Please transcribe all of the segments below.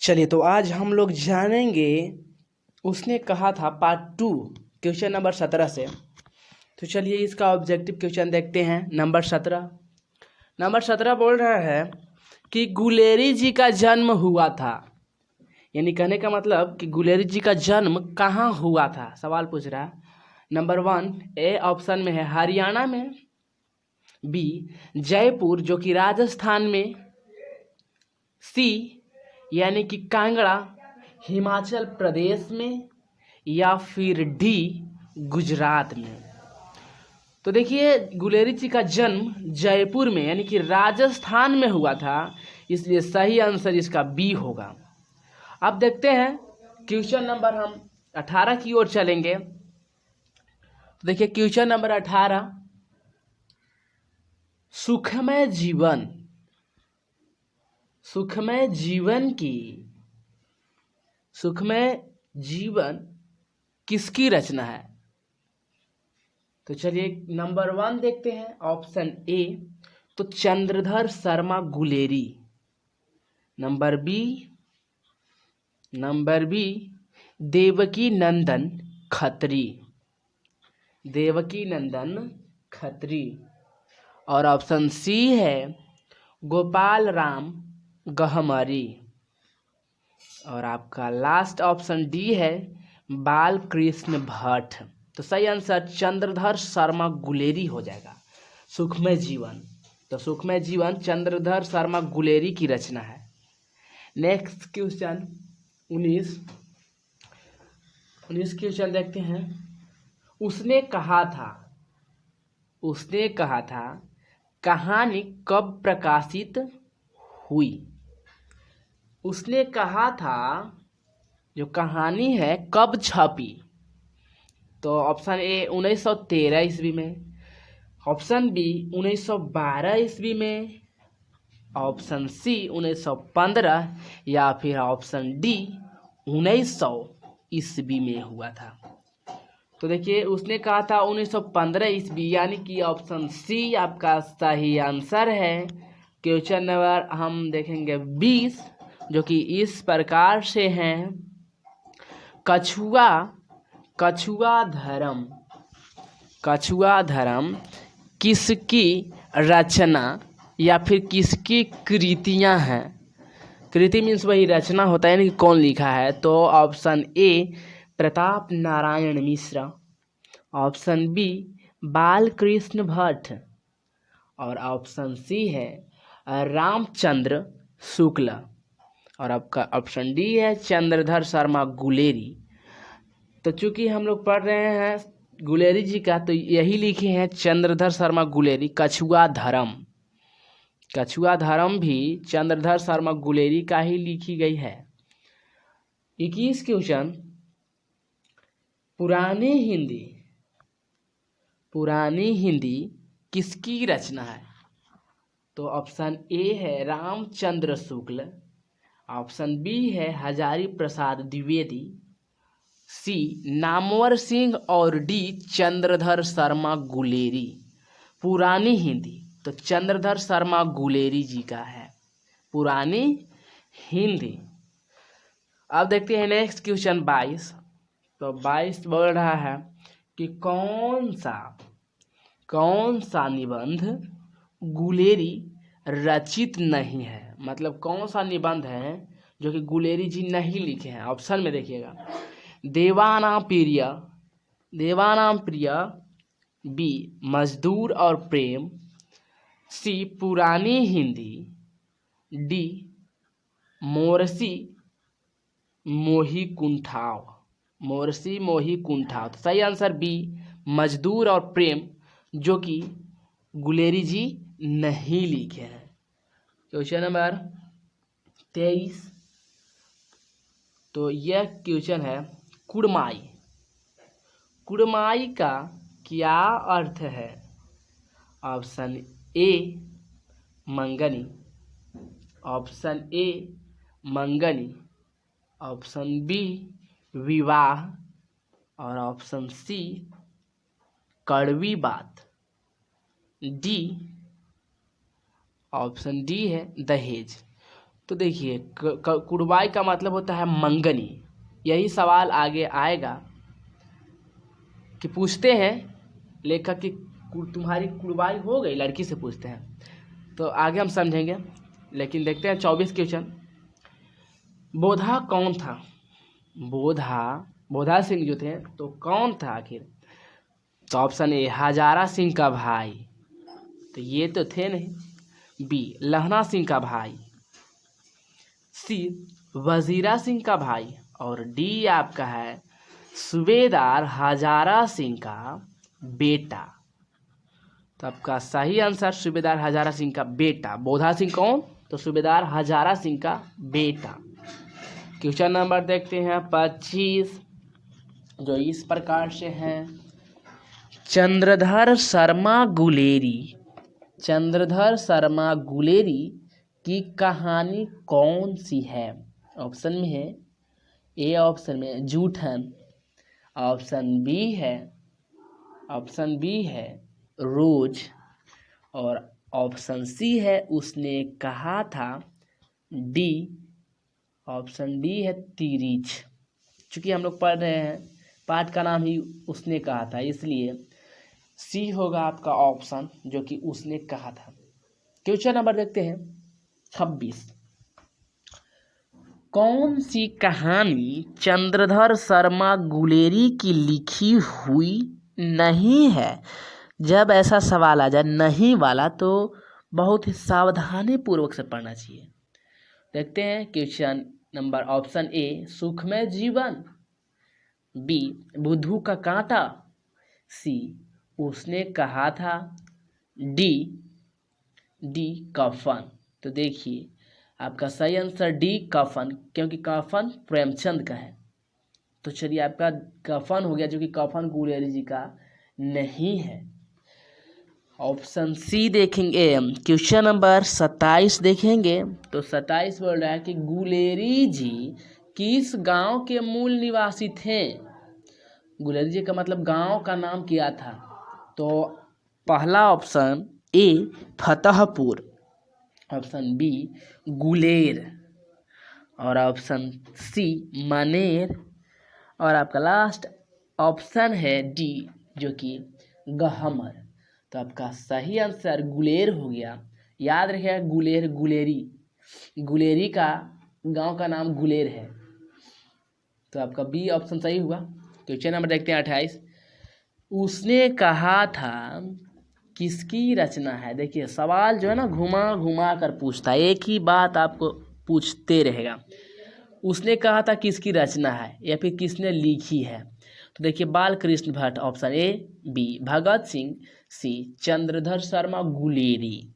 चलिए तो आज हम लोग जानेंगे उसने कहा था पार्ट 2 क्वेश्चन नंबर 17 से। तो चलिए इसका ऑब्जेक्टिव क्वेश्चन देखते हैं। नंबर 17 बोल रहा है कि गुलेरी जी का जन्म हुआ था। यानी कहने का मतलब कि गुलेरी जी का जन्म कहाँ हुआ था, सवाल पूछ रहा है। नंबर 1 ए ऑप्शन में है हरियाणा में, बी जयपुर जो कि राजस्थान में, सी यानी कि कांगड़ा हिमाचल प्रदेश में, या फिर डी गुजरात में। तो देखिए गुलेरी जी का जन्म जयपुर में यानी कि राजस्थान में हुआ था, इसलिए सही आंसर इसका बी होगा। अब देखते हैं क्वेश्चन नंबर हम 18 की ओर चलेंगे। तो देखिए क्वेश्चन नंबर 18, सुखमय जीवन किसकी रचना है। तो चलिए नंबर 1 देखते हैं, ऑप्शन ए तो चंद्रधर शर्मा गुलेरी। नंबर बी देवकी नंदन खत्री। और ऑप्शन सी है गोपाल राम गहमरी। और आपका लास्ट ऑप्शन डी है बालकृष्ण भट्ट। तो सही आंसर चंद्रधर शर्मा गुलेरी हो जाएगा। सुखमय जीवन, तो सुखमय जीवन चंद्रधर शर्मा गुलेरी की रचना है। नेक्स्ट क्वेश्चन 19 क्वेश्चन देखते हैं। उसने कहा था कहानी कब प्रकाशित हुई। उसने कहा था जो कहानी है कब छपी। तो ऑप्शन ए 1913 ईस्वी में, ऑप्शन बी 1912 ईस्वी में, ऑप्शन सी 1915, या फिर ऑप्शन डी 1900 ईस्वी में हुआ था। तो देखिए उसने कहा था 1915 ईस्वी, यानी कि ऑप्शन सी आपका सही आंसर है। क्वेश्चन नंबर हम देखेंगे 20, जो कि इस प्रकार से हैं। कछुआ धर्म किसकी रचना या फिर किसकी कृतियां हैं। कृति मीन्स वही रचना होता है, यानी कि कौन लिखा है। तो option A Pratap Narayan Mishra, option B Balkrishna Bhatt, और ऑप्शन सी है रामचंद्र शुक्ल, और आपका ऑप्शन डी है चंद्रधर शर्मा गुलेरी। तो चूंकि हम लोग पढ़ रहे हैं गुलेरी जी का, तो यही लिखे हैं चंद्रधर शर्मा गुलेरी। कछुआ धर्म भी चंद्रधर शर्मा गुलेरी का ही लिखी गई है। 21 क्वेश्चन, पुरानी हिंदी किसकी रचना है। तो ऑप्शन ए है रामचंद्र शुक्ल, ऑप्शन बी है हजारी प्रसाद द्विवेदी, सी नामवर सिंह, और डी चंद्रधर शर्मा गुलेरी। पुरानी हिंदी तो चंद्रधर शर्मा गुलेरी जी का है पुरानी हिंदी। अब देखते हैं नेक्स्ट क्वेश्चन 22। तो 22 बोल रहा है कि कौन सा निबंध गुलेरी रचित नहीं है। मतलब कौन सा निबंध है जो कि गुलेरी जी नहीं लिखे हैं। ऑप्शन में देखिएगा, देवानाम प्रिय, बी मजदूर और प्रेम, सी पुरानी हिंदी, डी मोरसी मोही कुंठाव। तो सही आंसर बी मजदूर और प्रेम, जो कि गुलेरी जी नहीं लिखे हैं। Question number 23। तो यह क्वेश्चन है कुड़माई का क्या अर्थ है। ऑप्शन ए मंगनी, ऑप्शन बी विवाह, और ऑप्शन सी कड़वी बात, ऑप्शन डी है दहेज। तो देखिए कुड़बाई का मतलब होता है मंगनी। यही सवाल आगे आएगा कि पूछते हैं लेखक की तुम्हारी कुड़बाई हो गई, लड़की से पूछते हैं। तो आगे हम समझेंगे, लेकिन देखते हैं 24 क्वेश्चन। बोधा कौन था? बोधा सिंह जो थे तो कौन था आखिर? तो ऑप्शन ए हजारा सिंह का भाई, तो ये तो थे नहीं। बी लहना सिंह का भाई, सी वजीरा सिंह का भाई, और डी आपका है सूबेदार हजारा सिंह का बेटा। तो आपका सही आंसर सूबेदार हजारा सिंह का बेटा। बोधा सिंह कौन? तो सूबेदार हजारा सिंह का बेटा। क्वेश्चन नंबर देखते हैं 25, जो इस प्रकार से है। चंद्रधर शर्मा गुलेरी की कहानी कौन सी है? ऑप्शन में है, ए ऑप्शन में जूठन, ऑप्शन बी है रोज, और ऑप्शन सी है उसने कहा था, डी ऑप्शन डी है तिरिच। चूंकि हम लोग पढ़ रहे हैं पाठ का नाम ही उसने कहा था, इसलिए सी होगा आपका ऑप्शन, जो कि उसने कहा था। क्वेश्चन नंबर देखते हैं 26। कौन सी कहानी चंद्रधर शर्मा गुलेरी की लिखी हुई नहीं है? जब ऐसा सवाल आ जाए नहीं वाला तो बहुत ही सावधानी पूर्वक से पढ़ना चाहिए। देखते हैं क्वेश्चन नंबर ऑप्शन ए सुखमय जीवन, बी बुद्धू का कांटा, सी उसने कहा था, डी कफन। तो देखिए आपका सही आंसर डी कफन, क्योंकि कफन प्रेमचंद का है। तो चलिए आपका कफन हो गया, जो कि कफन गुलेरी जी का नहीं है। ऑप्शन सी देखेंगे। क्वेश्चन नंबर 27 देखेंगे तो 27 बोल रहा है कि गुलेरी जी किस गांव के मूल निवासी थे? गुलेरी जी का मतलब गांव का नाम क्या था? तो पहला option A Fatehpur, option B Guler, और ऑप्शन सी मनेर, और आपका लास्ट ऑप्शन है डी जो कि गहमर। तो आपका सही आंसर गुलेर हो गया। याद रखिएगा गुलेर गुलेरी का गांव का नाम गुलेर है। तो आपका बी ऑप्शन सही हुआ। क्वेश्चन नंबर देखते हैं 28। उसने कहा था किसकी रचना है? देखिए सवाल जो है ना घुमा कर पूछता है, एक ही बात आपको पूछते रहेगा। उसने कहा था किसकी रचना है या फिर किसने लिखी है? तो देखिए Bal Krishna Bhatt option A, B Bhagat Singh, C Chandradhar Sharma Guleri,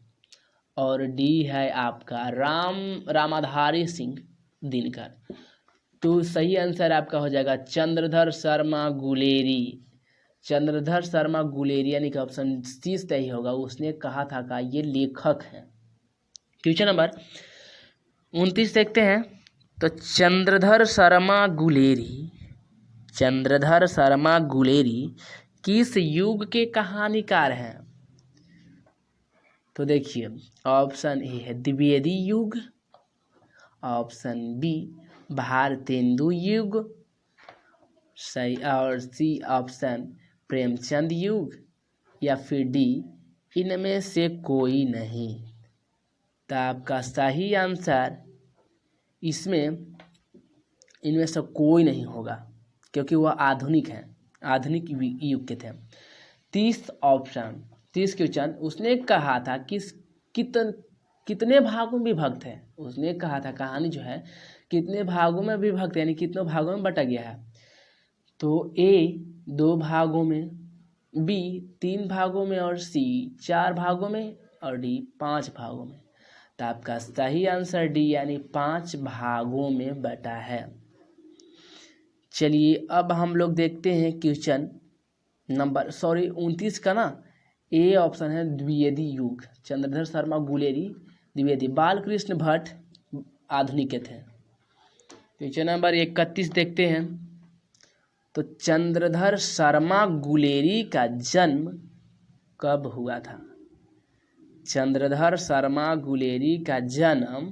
और डी है आपका रामाधारी सिंह दिनकर। तो सही आंसर आपका हो जाएगा चंद्रधर शर्मा गुलेरी। चंद्रधर शर्मा गुलेरी यानी कि ऑप्शन सी सही होगा। उसने कहा था का ये लेखक है। क्वेश्चन नंबर 29 देखते हैं। तो चंद्रधर शर्मा गुलेरी किस युग के कहानीकार हैं? तो देखिए ऑप्शन ए है द्विवेदी युग, ऑप्शन बी भारतेंदु युग, सही, और सी ऑप्शन प्रेमचंद युग, या फिर डी इनमें से कोई नहीं। तो आपका सही आंसर इनमें से कोई नहीं होगा, क्योंकि वह आधुनिक युग के थे। 30 क्वेश्चन। उसने कहा था कितने भागों में विभक्त है? उसने कहा था कहानी जो है कितने भागों में विभक्त है, यानी कितने भागों में बटा गया है? तो ए 2 भागों में, बी 3 भागों में, और सी 4 भागों में, और डी 5 भागों में। तो आपका सही आंसर डी यानी 5 भागों में बटा है। चलिए अब हम लोग देखते हैं क्वेश्चन नंबर 29 का ना ए ऑप्शन है द्विवेदी युग। चंद्रधर शर्मा गुलेरी द्विवेदी, बालकृष्ण भट्ट आधुनिक के थे। क्वेश्चन नंबर 31 देखते हैं। तो चंद्रधर शर्मा गुलेरी का जन्म कब हुआ था? चंद्रधर शर्मा गुलेरी का जन्म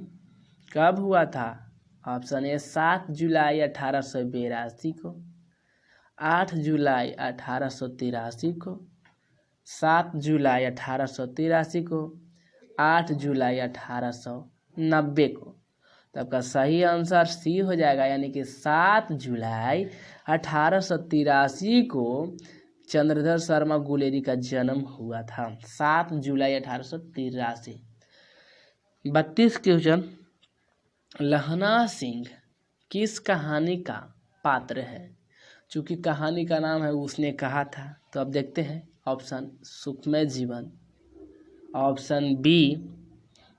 कब हुआ था? ऑप्शन ए 7 जुलाई 1882 को, 8 जुलाई 1883 को, 7 जुलाई 1883 को, 8 जुलाई 1890 को। तो आपका सही आंसर सी हो जाएगा, यानी कि 7 जुलाई 1883 को चंद्रधर शर्मा गुलेरी का जन्म हुआ था। 7 जुलाई 1883। 32 क्वेश्चन, लहना सिंह किस कहानी का पात्र है? चूंकि कहानी का नाम है उसने कहा था, तो अब देखते हैं। ऑप्शन सुखमय जीवन, ऑप्शन बी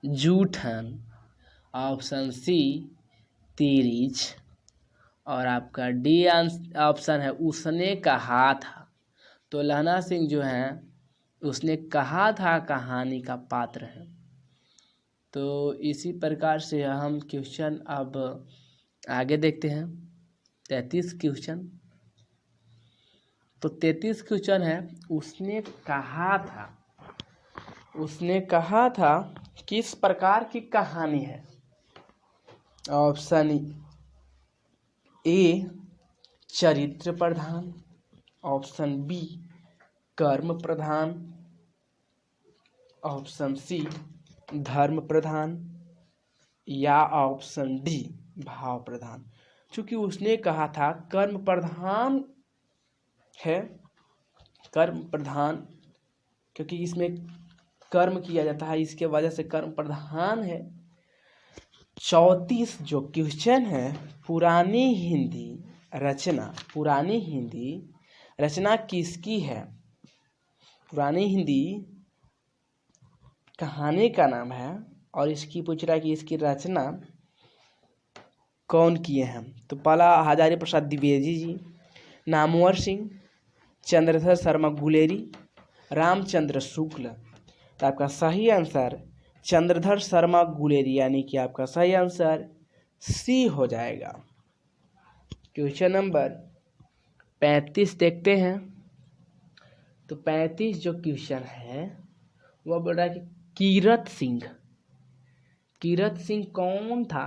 जूठन, ऑप्शन सी तीरिज, और आपका डी ऑप्शन है उसने कहा था। तो लहना सिंह जो है उसने कहा था कहानी का पात्र है। तो इसी प्रकार से हम क्वेश्चन अब आगे देखते हैं। 33 क्वेश्चन, तो 33 क्वेश्चन है, उसने कहा था, उसने कहा था किस प्रकार की कहानी है? ऑप्शन ए चरित्र प्रधान, ऑप्शन बी कर्म प्रधान, ऑप्शन सी धर्म प्रधान, या ऑप्शन डी भाव प्रधान। चूंकि उसने कहा था कर्म प्रधान है, कर्म प्रधान क्योंकि इसमें कर्म किया जाता है, इसके वजह से कर्म प्रधान है। 34 जो क्वेश्चन है, पुरानी हिंदी रचना किसकी है? पुरानी हिंदी कहानी का नाम है और इसकी पूछ रहा है कि इसकी रचना कौन किए हैं। तो पहला हजारी प्रसाद द्विवेदी जी, नामवर सिंह, चंद्रधर शर्मा गुलेरी, रामचंद्र शुक्ल। तो आपका सही आंसर चंद्रधर शर्मा गुलेरी, यानी कि आपका सही आंसर सी हो जाएगा। क्वेश्चन नंबर 35 देखते हैं। तो 35 जो क्वेश्चन है वह बोल रहा है कि कीरत सिंह कौन था?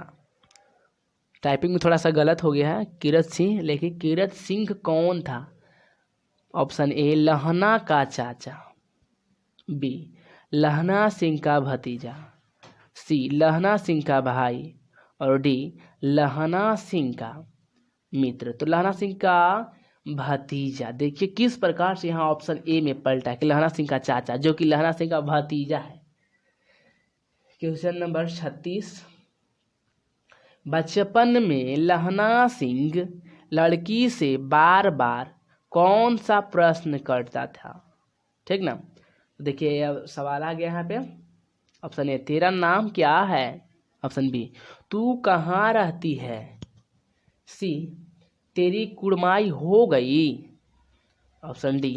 टाइपिंग में थोड़ा सा गलत हो गया है, कीरत सिंह, लेकिन कीरत सिंह कौन था? ऑप्शन ए लहना का चाचा, बी लहना सिंह का भतीजा, सी लहना सिंह का भाई, और डी लहना सिंह का मित्र। तो लहना सिंह का भतीजा, देखिए किस प्रकार से यहाँ ऑप्शन ए में पलटा है कि लहना सिंह का चाचा, जो कि लहना सिंह का भतीजा है। क्वेश्चन नंबर 36, बचपन में लहना सिंह लड़की से बार बार कौन सा प्रश्न करता था? ठीक ना, देखिए अब सवाल आ गया यहाँ पे। ऑप्शन ए तेरा नाम क्या है, ऑप्शन बी तू कहाँ रहती है, सी तेरी कुड़माई हो गई, ऑप्शन डी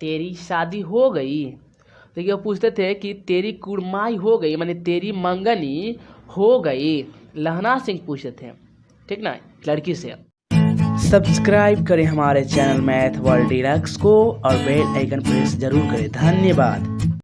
तेरी शादी हो गई। देखिए वो पूछते थे कि तेरी कुड़माई हो गई माने तेरी मंगनी हो गई, लहना सिंह पूछते थे, ठीक ना, लड़की से। सब्सक्राइब करें हमारे चैनल मैथ वर्ल्ड डिलक्स को और बेल आइकन प्रेस जरूर करें। धन्यवाद।